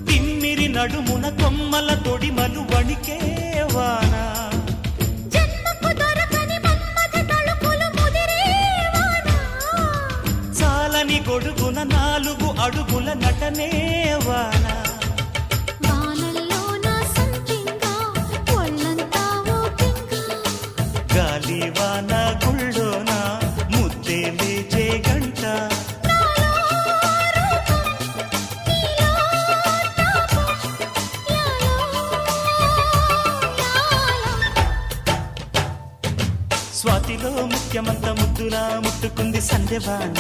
తిమ్మిరి నడుమున కొమ్మల తొడిమలు వణికే వాన చాలని గొడుగున 4 అడుగుల నటనే వాన గాలి వాన గుళ్ళోన ముద్దే లేచే గంట స్వాతిలో ముఖ్యమంత ముద్దులా ముట్టుకుంది సంధ్యవాన